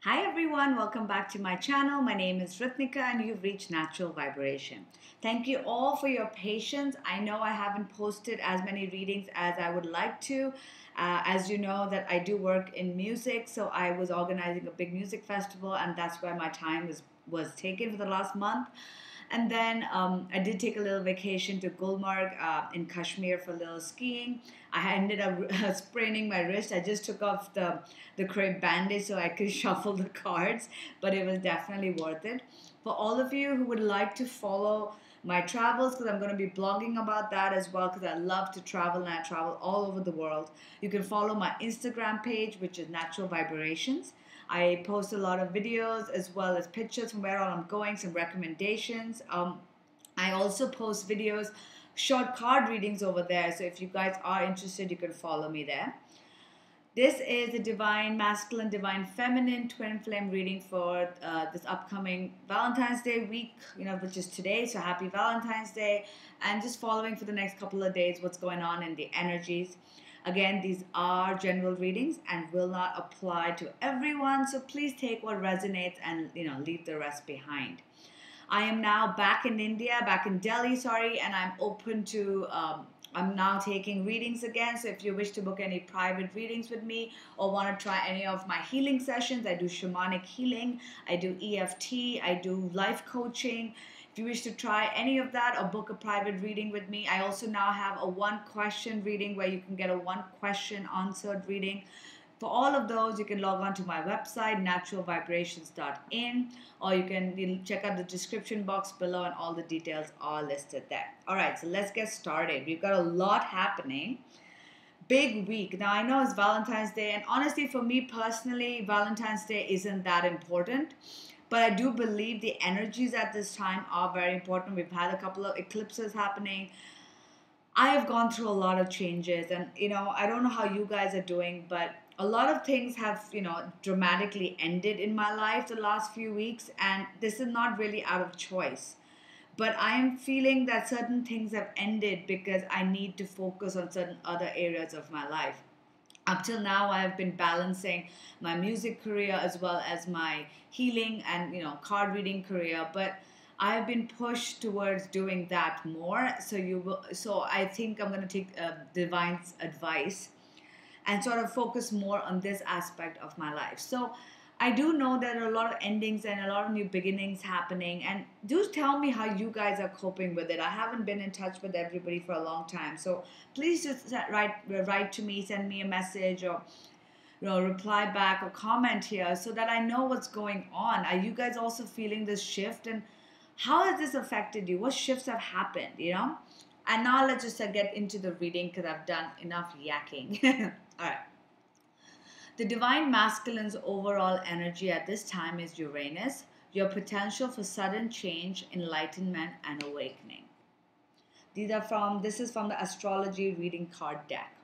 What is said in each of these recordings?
Hi everyone, welcome back to my channel. My name is Ritnika and you've reached Natural Vibration. Thank you all for your patience. I know I haven't posted as many readings as I would like to. As you know that I do work in music, so I was organizing a big music festival and that's where my time was taken for the last month. And then I did take a little vacation to Gulmarg in Kashmir for a little skiing. I ended up spraining my wrist. I just took off the crepe bandage so I could shuffle the cards, but it was definitely worth it. For all of you who would like to follow my travels, because I'm going to be blogging about that as well, because I love to travel and I travel all over the world, you can follow my Instagram page, which is Natural Vibrations. I post a lot of videos as well as pictures from where all I'm going, some recommendations. I also post videos, short card readings over there. So if you guys are interested, you can follow me there. This is the Divine Masculine, Divine Feminine Twin Flame reading for this upcoming Valentine's Day week, which is today. So happy Valentine's Day. And just following for the next couple of days what's going on in the energies. Again, these are general readings and will not apply to everyone. So please take what resonates and leave the rest behind. I am now back in India, back in Delhi, sorry, and I'm open to, I'm now taking readings again. So if you wish to book any private readings with me or want to try any of my healing sessions, I do Shamanic Healing, I do EFT, I do life coaching. If you wish to try any of that or book a private reading with me, I also now have a one question reading where you can get a one question answered reading. For all of those, you can log on to my website, naturalvibrations.in, or you can check out the description box below and all the details are listed there. All right, so let's get started. We've got a lot happening. Big week. Now, I know it's Valentine's Day, and honestly, for me personally, Valentine's Day isn't that important. But I do believe the energies at this time are very important. We've had a couple of eclipses happening. I have gone through a lot of changes, and I don't know how you guys are doing, but a lot of things have dramatically ended in my life the last few weeks, and this is not really out of choice. But I am feeling that certain things have ended because I need to focus on certain other areas of my life. Up till now, I have been balancing my music career as well as my healing and card reading career, but I've been pushed towards doing that more. So I think I'm going to take Divine's advice and sort of focus more on this aspect of my life. So I do know there are a lot of endings and a lot of new beginnings happening, and do tell me how you guys are coping with it. I haven't been in touch with everybody for a long time, so please just write to me, send me a message, or reply back or comment here so that I know what's going on. Are you guys also feeling this shift, and how has this affected you? What shifts have happened? And now let's just get into the reading because I've done enough yakking. All right. The Divine Masculine's overall energy at this time is Uranus, your potential for sudden change, enlightenment, and awakening. This is from the astrology reading card deck.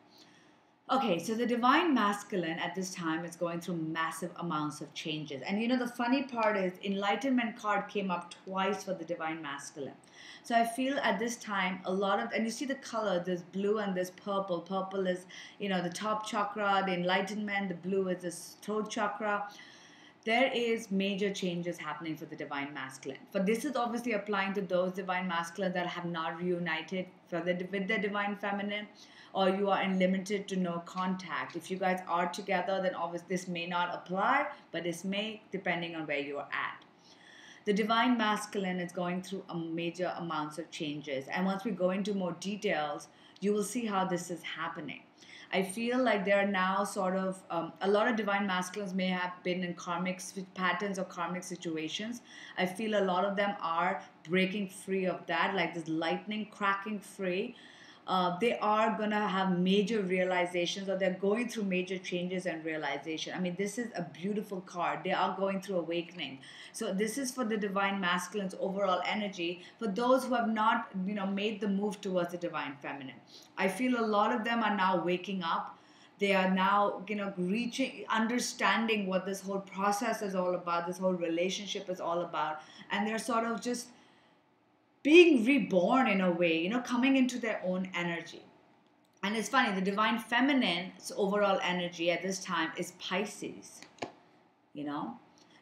Okay, so the Divine Masculine at this time is going through massive amounts of changes. And the funny part is Enlightenment card came up twice for the Divine Masculine. So I feel at this time a lot of, and you see the color, there's blue and there's purple. Purple is, the top chakra, the Enlightenment, the blue is the throat chakra. There is major changes happening for the Divine Masculine. For this is obviously applying to those Divine Masculine that have not reunited with the Divine Feminine, or you are in limited to no contact. If you guys are together, then obviously this may not apply, but this may, depending on where you are at. The Divine Masculine is going through a major amounts of changes. And once we go into more details, you will see how this is happening. I feel like there are now sort of, a lot of Divine Masculines may have been in karmic patterns or karmic situations. I feel a lot of them are breaking free of that, like this lightning cracking free. They are going to have major realizations, or they're going through major changes and realization. I mean, this is a beautiful card. They are going through awakening. So this is for the Divine Masculine's overall energy. For those who have not, made the move towards the Divine Feminine, I feel a lot of them are now waking up. They are now, understanding what this whole process is all about, this whole relationship is all about. And they're sort of just being reborn in a way, coming into their own energy. And it's funny, the Divine Feminine's overall energy at this time is Pisces,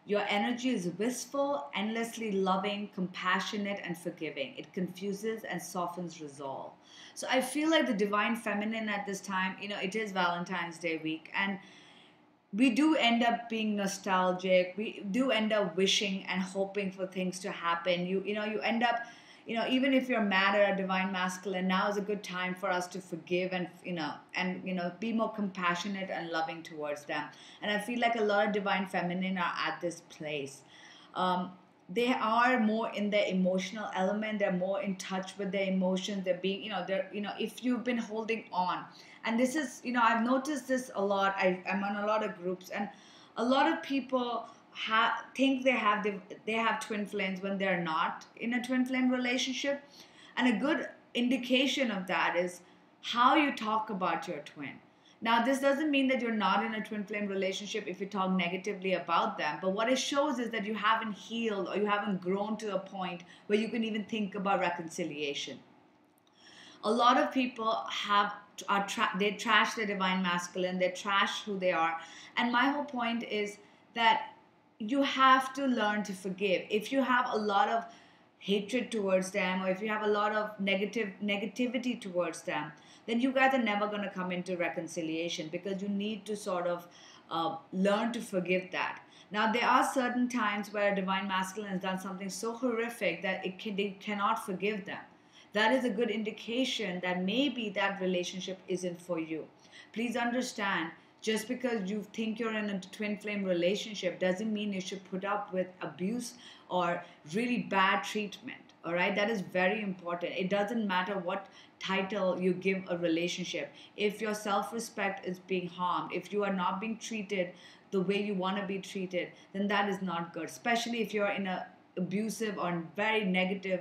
Your energy is wistful, endlessly loving, compassionate, and forgiving. It confuses and softens resolve. So I feel like the divine feminine at this time, it is Valentine's Day week, and we do end up being nostalgic. We do end up wishing and hoping for things to happen. You end up, even if you're mad at a divine masculine, now is a good time for us to forgive and be more compassionate and loving towards them. And I feel like a lot of divine feminine are at this place. um, they are more in their emotional element. They're more in touch with their emotions. They're being, if you've been holding on, and this is, I've noticed this a lot. I'm on a lot of groups, and a lot of people think they have twin flames when they're not in a twin flame relationship. And a good indication of that is how you talk about your twin. Now, this doesn't mean that you're not in a twin flame relationship if you talk negatively about them, but what it shows is that you haven't healed or you haven't grown to a point where you can even think about reconciliation. A lot of people they trash the divine masculine, they trash who they are. And my whole point is that you have to learn to forgive. If you have a lot of hatred towards them, or if you have a lot of negativity towards them, then you guys are never going to come into reconciliation, because you need to sort of learn to forgive that. Now, there are certain times where a divine masculine has done something so horrific that they cannot forgive them. That is a good indication that maybe that relationship isn't for you. Please understand, just because you think you're in a twin flame relationship doesn't mean you should put up with abuse or really bad treatment. All right, that is very important. It doesn't matter what title you give a relationship. If your self-respect is being harmed, if you are not being treated the way you want to be treated, then that is not good, especially if you're in a abusive or very negative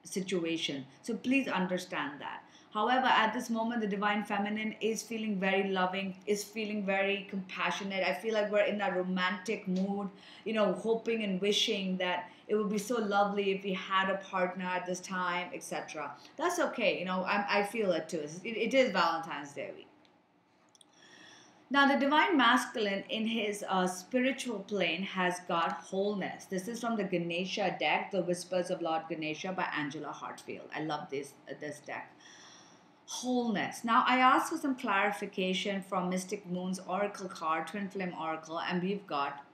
situation. So please understand that. However, at this moment, the divine feminine is feeling very loving, is feeling very compassionate. I feel like we're in that romantic mood, hoping and wishing that it would be so lovely if we had a partner at this time, etc. That's okay. I feel it too. It is Valentine's Day week. Now, the divine masculine in his spiritual plane has got wholeness. This is from the Ganesha deck, The Whispers of Lord Ganesha by Angela Hartfield. I love this deck. Wholeness. Now, I asked for some clarification from Mystic Moon's Oracle card, Twin Flame Oracle, and we've got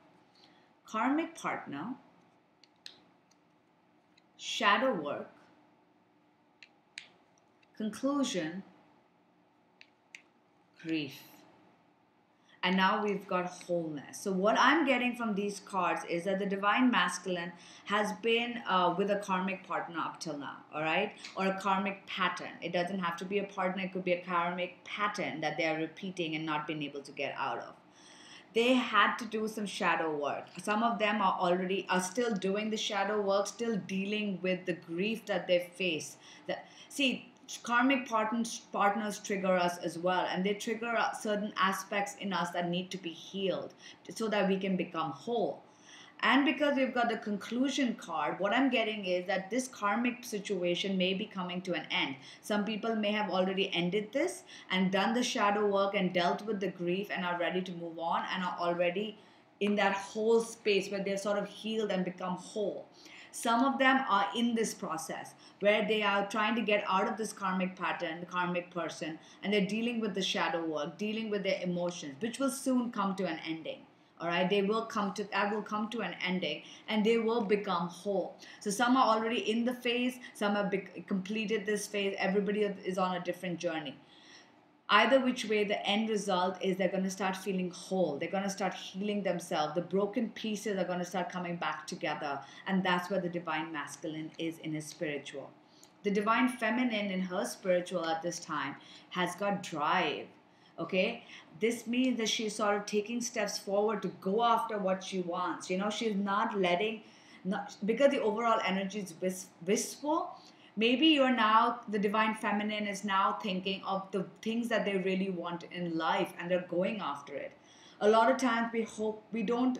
karmic partner, shadow work, conclusion, grief. And now we've got wholeness. So what I'm getting from these cards is that the divine masculine has been with a karmic partner up till now, all right? Or a karmic pattern. It doesn't have to be a partner. It could be a karmic pattern that they are repeating and not being able to get out of. They had to do some shadow work. Some of them are still doing the shadow work, still dealing with the grief that they face. Karmic partners trigger us as well, and they trigger certain aspects in us that need to be healed so that we can become whole. And because we've got the conclusion card, what I'm getting is that this karmic situation may be coming to an end. Some people may have already ended this and done the shadow work and dealt with the grief and are ready to move on and are already in that whole space where they're sort of healed and become whole. Some of them are in this process where they are trying to get out of this karmic pattern, the karmic person, and they're dealing with the shadow work, dealing with their emotions, which will soon come to an ending. All right, that will come to an ending, and they will become whole. So some are already in the phase, some have completed this phase. Everybody is on a different journey. Either which way, the end result is they're going to start feeling whole. They're going to start healing themselves. The broken pieces are going to start coming back together. And that's where the divine masculine is in his spiritual. The divine feminine in her spiritual at this time has got drive. Okay? This means that she's sort of taking steps forward to go after what she wants. She's not because the overall energy is wistful. Maybe the divine feminine is now thinking of the things that they really want in life and they're going after it. A lot of times we don't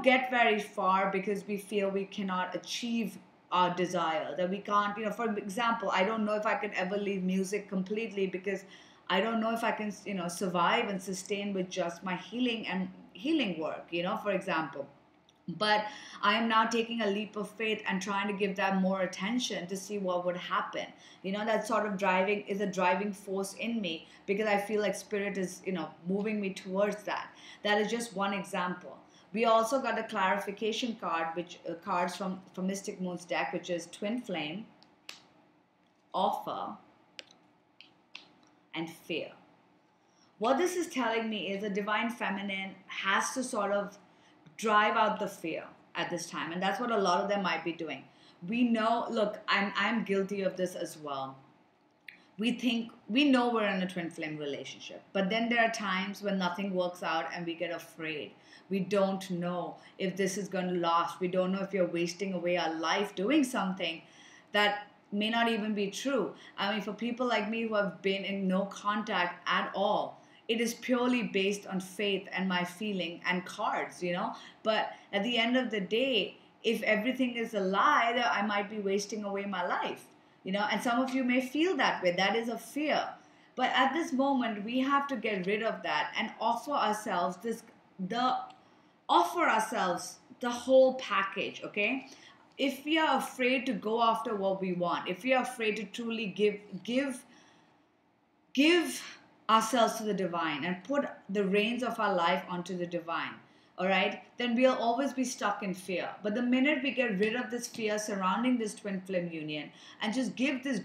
get very far because we feel we cannot achieve our desire, that we can't, for example, I don't know if I can ever leave music completely because I don't know if I can, survive and sustain with just my healing healing work, for example. But I am now taking a leap of faith and trying to give that more attention to see what would happen. That sort of driving is a driving force in me, because I feel like spirit is, moving me towards that. That is just one example. We also got a clarification card, which cards from Mystic Moon's deck, which is Twin Flame, Offer, and Fear. What this is telling me is the Divine Feminine has to sort of drive out the fear at this time, and that's what a lot of them might be doing. We know, look, I'm guilty of this as well. We know we're in a twin flame relationship, but then there are times when nothing works out and we get afraid. We don't know if this is going to last. We don't know if you're wasting away our life doing something that may not even be true. I mean, for people like me who have been in no contact at all, it is purely based on faith and my feeling and cards, But at the end of the day, if everything is a lie, then I might be wasting away my life, And some of you may feel that way. That is a fear. But at this moment, we have to get rid of that and offer ourselves the whole package, okay? If we are afraid to go after what we want, if we are afraid to truly give ourselves to the divine and put the reins of our life onto the divine, all right, then we'll always be stuck in fear. But the minute we get rid of this fear surrounding this twin flame union and just give this,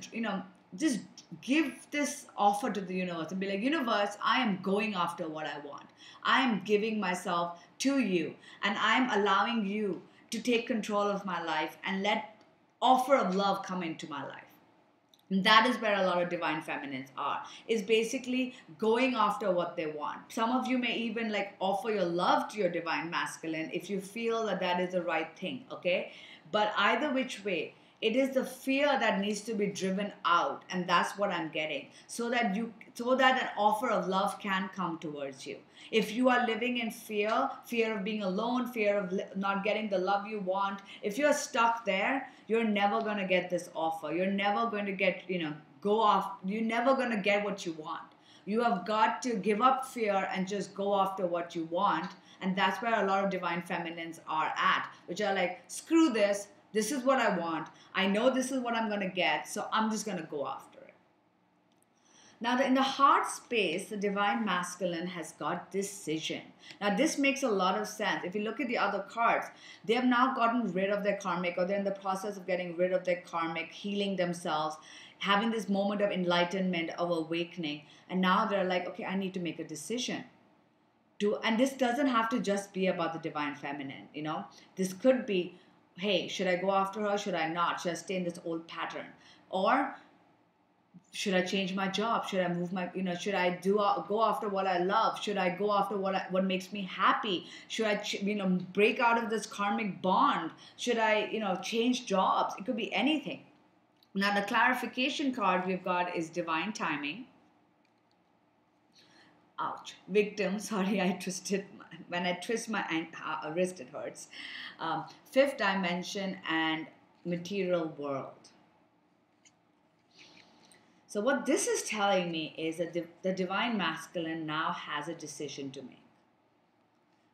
just give this offer to the universe and be like, universe, I am going after what I want. I am giving myself to you, and I'm allowing you to take control of my life and let offer of love come into my life. And that is where a lot of divine feminines are, is basically going after what they want. Some of you may even offer your love to your divine masculine if you feel that is the right thing, okay? But either which way, it is the fear that needs to be driven out, and that's what I'm getting, so that an offer of love can come towards you. If you are living in fear of being alone, fear of not getting the love you want, if you're stuck there, you're never going to get this offer. You're never going to get, you're never going to get what you want. You have got to give up fear and just go after what you want. And that's where a lot of divine feminines are at, which are like, screw this. This is what I want. I know this is what I'm going to get, so I'm just going to go after it. Now, in the heart space, the divine masculine has got decision. Now, this makes a lot of sense. If you look at the other cards, they have now gotten rid of their karmic, or they're in the process of getting rid of their karmic, healing themselves, having this moment of enlightenment, of awakening. And now they're like, okay, I need to make a decision. And this doesn't have to just be about the divine feminine, This could be, hey, should I go after her? Should I not? Should I stay in this old pattern? Or should I change my job? Should I move should I go after what I love? Should I go after what makes me happy? Should I, break out of this karmic bond? Should I, change jobs? It could be anything. Now, the clarification card we've got is divine timing. Ouch. Victim. Sorry, when I twist my wrist, it hurts. Fifth dimension and material world. So what this is telling me is that the divine masculine now has a decision to make.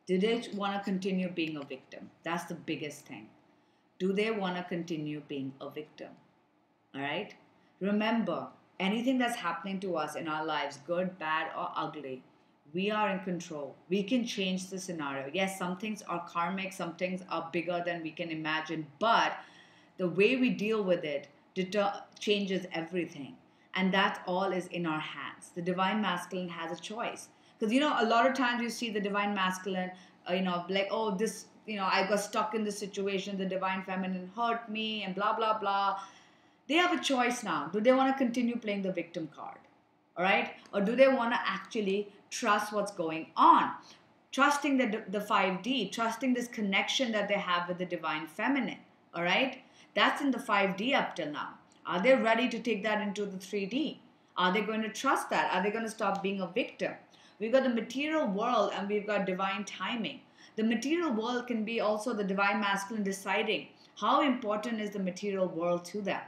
Do they want to continue being a victim? That's the biggest thing. Do they want to continue being a victim? All right? Remember, anything that's happening to us in our lives, good, bad, or ugly, we are in control. We can change the scenario. Yes, some things are karmic, some things are bigger than we can imagine, but the way we deal with it changes everything. And that all is in our hands. The divine masculine has a choice. Because, a lot of times you see the divine masculine, like, oh, this, I got stuck in this situation, the divine feminine hurt me, and blah, blah, blah. They have a choice now. Do they want to continue playing the victim card? All right? Or do they want to actually trust what's going on? Trusting the 5D, trusting this connection that they have with the divine feminine. All right? That's in the 5D up till now. Are they ready to take that into the 3D? Are they going to trust that? Are they going to stop being a victim? We've got the material world and we've got divine timing. The material world can be also the divine masculine deciding how important is the material world to them.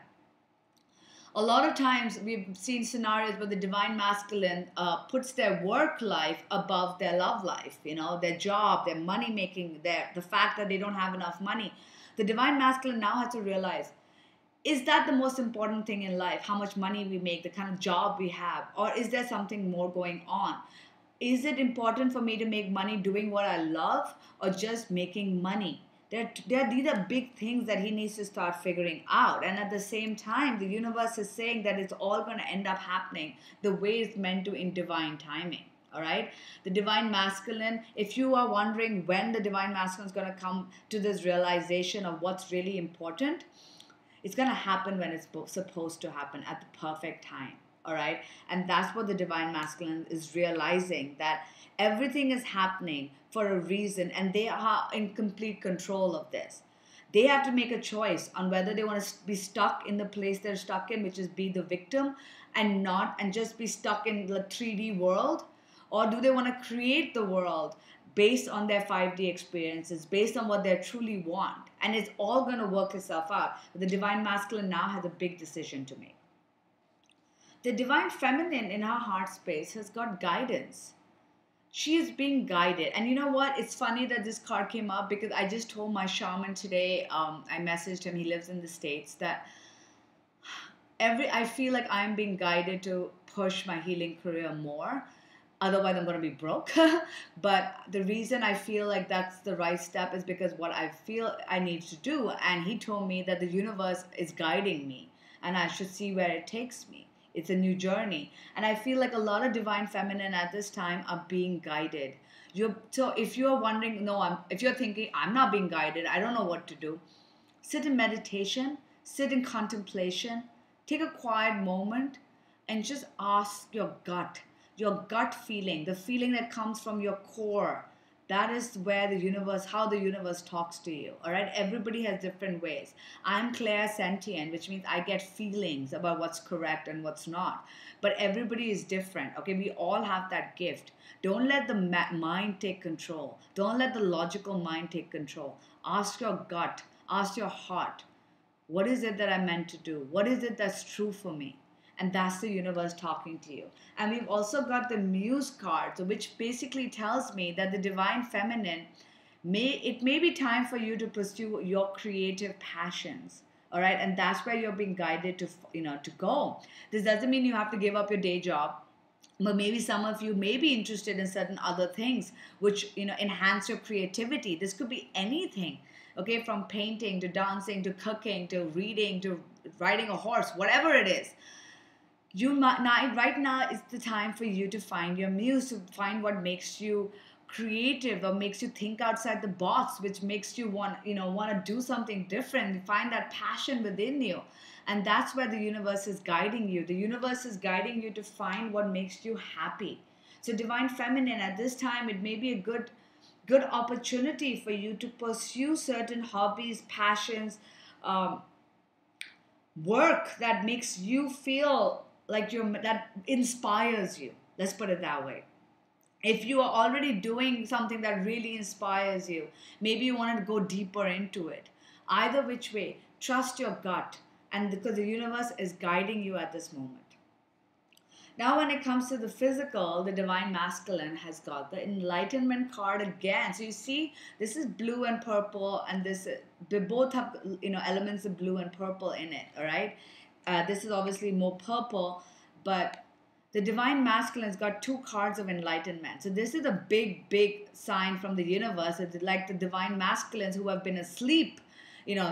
A lot of times we've seen scenarios where the divine masculine puts their work life above their love life, their job, their money making, the fact that they don't have enough money. The divine masculine now has to realize, is that the most important thing in life? How much money we make, the kind of job we have, or is there something more going on? Is it important for me to make money doing what I love, or just making money? These are big things that he needs to start figuring out. And at the same time, the universe is saying that it's all going to end up happening the way it's meant to in divine timing. All right. The divine masculine, if you are wondering when the divine masculine is going to come to this realization of what's really important, it's going to happen when it's supposed to happen at the perfect time. All right. And that's what the divine masculine is realizing, that everything is happening for a reason, and they are in complete control of this. They have to make a choice on whether they want to be stuck in the place they're stuck in, which is be the victim and just be stuck in the 3D world, or do they want to create the world based on their 5D experiences, based on what they truly want. And it's all going to work itself out. But the divine masculine now has a big decision to make. The divine feminine in her heart space has got guidance. She is being guided. And you know what? It's funny that this card came up because I just told my shaman today, I messaged him, he lives in the States, that I feel like I'm being guided to push my healing career more. Otherwise, I'm going to be broke. But the reason I feel like that's the right step is because what I feel I need to do. And he told me that the universe is guiding me and I should see where it takes me. It's a new journey. And I feel like a lot of divine feminine at this time are being guided. So if you're wondering, if you're thinking, I'm not being guided, I don't know what to do, sit in meditation, sit in contemplation, take a quiet moment and just ask your gut feeling, the feeling that comes from your core. That is where how the universe talks to you. All right. Everybody has different ways. I'm clairsentient, which means I get feelings about what's correct and what's not. But everybody is different. Okay. We all have that gift. Don't let the mind take control. Don't let the logical mind take control. Ask your gut. Ask your heart. What is it that I'm meant to do? What is it that's true for me? And that's the universe talking to you. And we've also got the Muse card, which basically tells me that the divine feminine, it may be time for you to pursue your creative passions. All right. And that's where you're being guided to go. This doesn't mean you have to give up your day job. But maybe some of you may be interested in certain other things which, enhance your creativity. This could be anything. Okay. From painting to dancing to cooking to reading to riding a horse, whatever it is. Right now is the time for you to find your muse, to find what makes you creative or makes you think outside the box, which makes you want to do something different, find that passion within you. And that's where the universe is guiding you. The universe is guiding you to find what makes you happy. So divine feminine, at this time, it may be a good opportunity for you to pursue certain hobbies, passions, work that makes you feel like that inspires you. Let's put it that way. If you are already doing something that really inspires you, maybe you want to go deeper into it. Either which way, trust your gut, and because the universe is guiding you at this moment. Now, when it comes to the physical, the divine masculine has got the Enlightenment card again. So you see, this is blue and purple, and they both have elements of blue and purple in it. All right. This is obviously more purple, but the divine masculine has got 2 cards of enlightenment. So this is a big, big sign from the universe. It's like the divine masculines who have been asleep,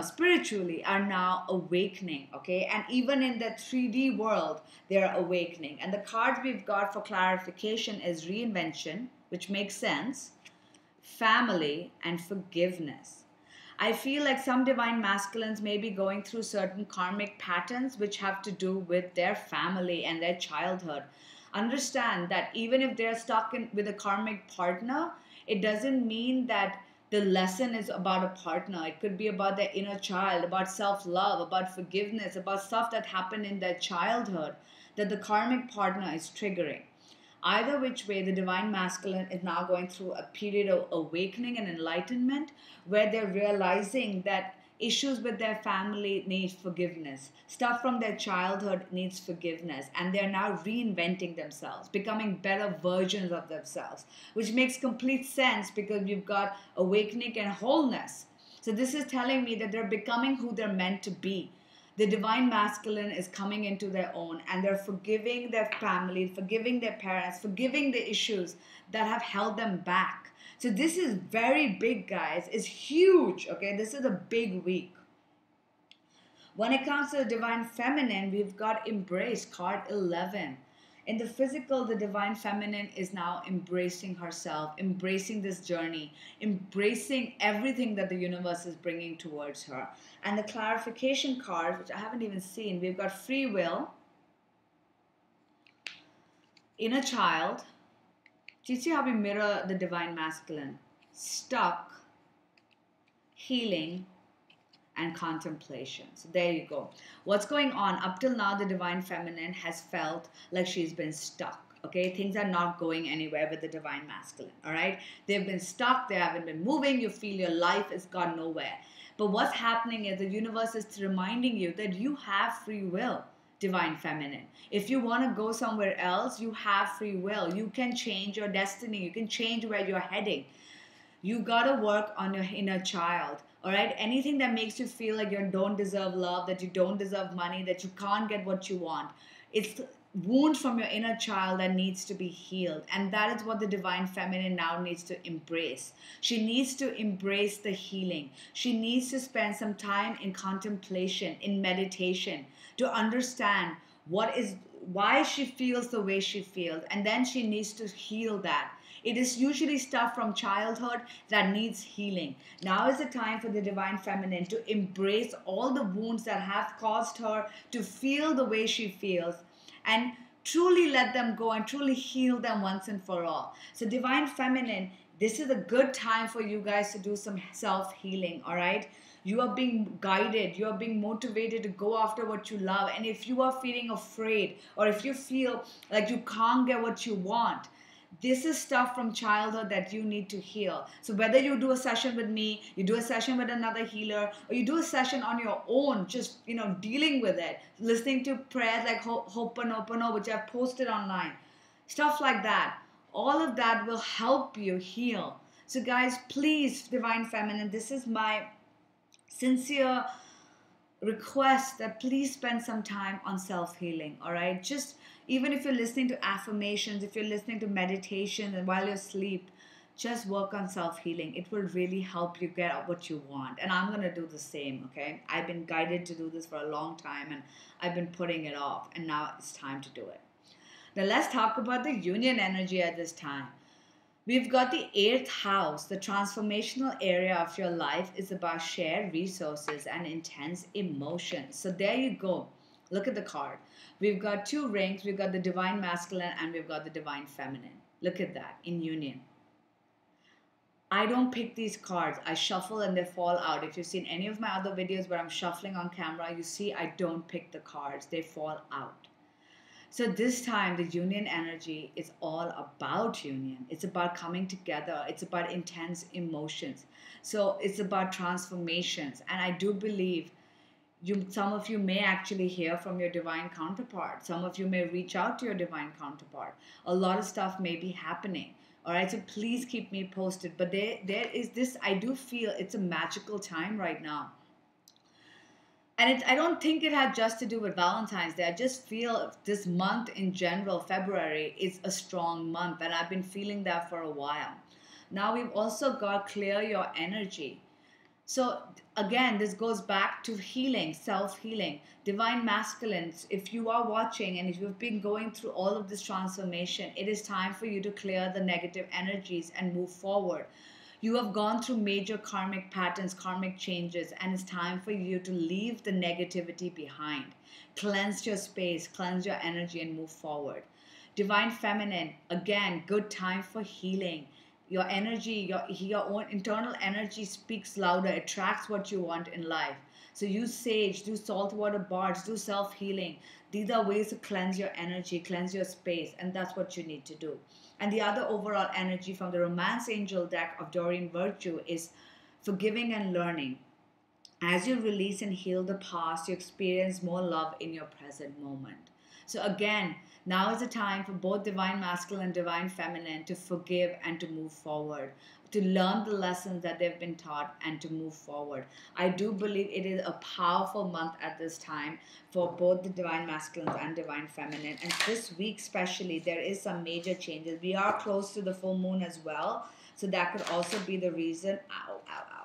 spiritually, are now awakening. Okay. And even in the 3D world, they're awakening. And the cards we've got for clarification is reinvention, which makes sense, family, and forgiveness. I feel like some divine masculines may be going through certain karmic patterns which have to do with their family and their childhood. Understand that even if they're stuck with a karmic partner, it doesn't mean that the lesson is about a partner. It could be about their inner child, about self-love, about forgiveness, about stuff that happened in their childhood that the karmic partner is triggering. Either which way, the divine masculine is now going through a period of awakening and enlightenment where they're realizing that issues with their family needs forgiveness. Stuff from their childhood needs forgiveness. And they're now reinventing themselves, becoming better versions of themselves, which makes complete sense because we've got awakening and wholeness. So this is telling me that they're becoming who they're meant to be. The divine masculine is coming into their own, and they're forgiving their family, forgiving their parents, forgiving the issues that have held them back. So this is very big, guys. It's huge, okay? This is a big week. When it comes to the divine feminine, we've got embrace, card 11. In the physical, the divine feminine is now embracing herself, embracing this journey, embracing everything that the universe is bringing towards her. And the clarification cards, which I haven't even seen, we've got free will, inner child. Do you see how we mirror the divine masculine? Stuck, healing, and contemplation. So there you go. What's going on? Up till now, the divine feminine has felt like she's been stuck. Okay, things are not going anywhere with the divine masculine. All right, they've been stuck. They haven't been moving. You feel your life has gone nowhere. But what's happening is the universe is reminding you that you have free will, divine feminine. If you want to go somewhere else, you have free will. You can change your destiny. You can change where you're heading. You got to work on your inner child. All right, anything that makes you feel like you don't deserve love, that you don't deserve money, that you can't get what you want, it's wounds from your inner child that needs to be healed. And that is what the divine feminine now needs to embrace. She needs to embrace the healing. She needs to spend some time in contemplation, in meditation, to understand why she feels the way she feels. And then she needs to heal that. It is usually stuff from childhood that needs healing. Now is the time for the divine feminine to embrace all the wounds that have caused her to feel the way she feels and truly let them go and truly heal them once and for all. So divine feminine, this is a good time for you guys to do some self-healing, all right? You are being guided. You are being motivated to go after what you love. And if you are feeling afraid or if you feel like you can't get what you want, this is stuff from childhood that you need to heal. So whether you do a session with me, you do a session with another healer, or you do a session on your own, just, dealing with it, listening to prayers like Ho'oponopono, which I've posted online, stuff like that. All of that will help you heal. So guys, please, divine feminine, this is my sincere request that please spend some time on self-healing, all right? Just even if you're listening to affirmations, if you're listening to meditation and while you're asleep, just work on self-healing. It will really help you get what you want. And I'm going to do the same, okay? I've been guided to do this for a long time and I've been putting it off, and now it's time to do it. Now let's talk about the union energy at this time. We've got the 8th house. The transformational area of your life is about shared resources and intense emotions. So there you go. Look at the card. We've got 2 rings. We've got the divine masculine and we've got the divine feminine. Look at that, in union. I don't pick these cards. I shuffle and they fall out. If you've seen any of my other videos where I'm shuffling on camera, you see I don't pick the cards. They fall out. So this time, the union energy is all about union. It's about coming together. It's about intense emotions. So it's about transformations. And I do believe some of you may actually hear from your divine counterpart. Some of you may reach out to your divine counterpart. A lot of stuff may be happening. All right, so please keep me posted. But there is this, I do feel it's a magical time right now. And I don't think it had just to do with Valentine's Day. I just feel this month in general, February, is a strong month. And I've been feeling that for a while. Now we've also got clear your energy. So again, this goes back to healing, self-healing, divine masculines. If you are watching and if you've been going through all of this transformation, it is time for you to clear the negative energies and move forward. You have gone through major karmic patterns, karmic changes, and it's time for you to leave the negativity behind. Cleanse your space, cleanse your energy, and move forward. Divine feminine, again, good time for healing. Your energy, your own internal energy speaks louder, attracts what you want in life. So use sage, do saltwater baths, do self-healing. These are ways to cleanse your energy, cleanse your space, and that's what you need to do. And the other overall energy from the Romance Angel deck of Doreen Virtue is forgiving and learning. As you release and heal the past, you experience more love in your present moment. So again, now is the time for both divine masculine and divine feminine to forgive and to move forward, to learn the lessons that they've been taught and to move forward. I do believe it is a powerful month at this time for both the divine masculines and divine feminine. And this week especially, there is some major changes. We are close to the full moon as well. So that could also be the reason, ow, ow, ow.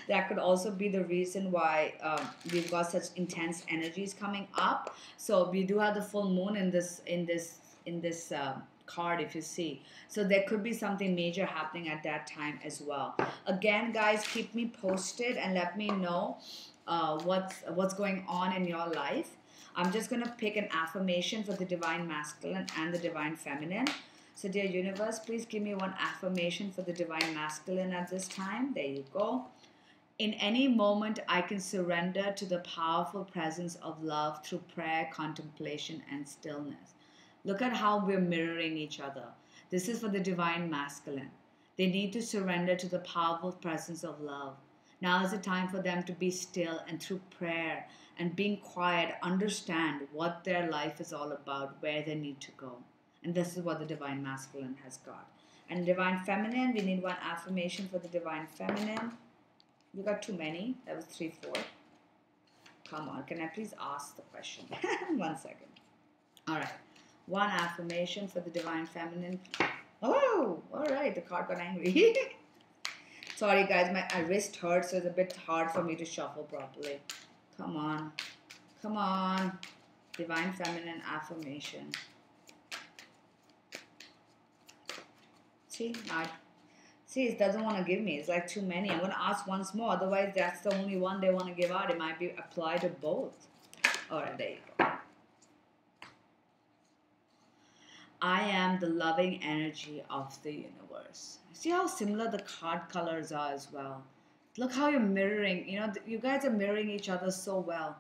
That could also be the reason why we've got such intense energies coming up. So we do have the full moon in this card, if you see. So there could be something major happening at that time as well. Again, guys, keep me posted and let me know what's going on in your life. I'm just going to pick an affirmation for the divine masculine and the divine feminine. So dear universe, please give me one affirmation for the divine masculine at this time. There you go. In any moment, I can surrender to the powerful presence of love through prayer, contemplation, and stillness. Look at how we're mirroring each other. This is for the divine masculine. They need to surrender to the powerful presence of love. Now is the time for them to be still and through prayer and being quiet, understand what their life is all about, where they need to go. And this is what the divine masculine has got. And divine feminine, we need one affirmation for the divine feminine. You got too many. That was 3, 4. Come on, can I please ask the question? 1 second. All right. One affirmation for the divine feminine. Oh, all right. The card got angry. Sorry, guys. My wrist hurts, so it's a bit hard for me to shuffle properly. Come on. Come on. Divine feminine affirmation. See, it doesn't want to give me. It's like too many. I'm going to ask once more. Otherwise, that's the only one they want to give out. It might be applied to both. All right, there you go. I am the loving energy of the universe. See how similar the card colors are as well. Look how you're mirroring. You know, you guys are mirroring each other so well.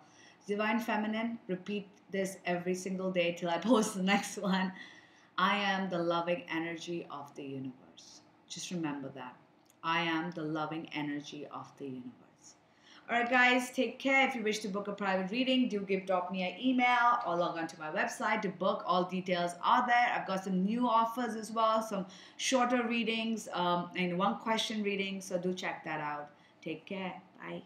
Divine feminine, repeat this every single day till I post the next one. I am the loving energy of the universe. Just remember that. I am the loving energy of the universe. Alright guys, take care. If you wish to book a private reading, drop me an email or log on to my website to book. All details are there. I've got some new offers as well, some shorter readings and one question readings. So do check that out. Take care. Bye.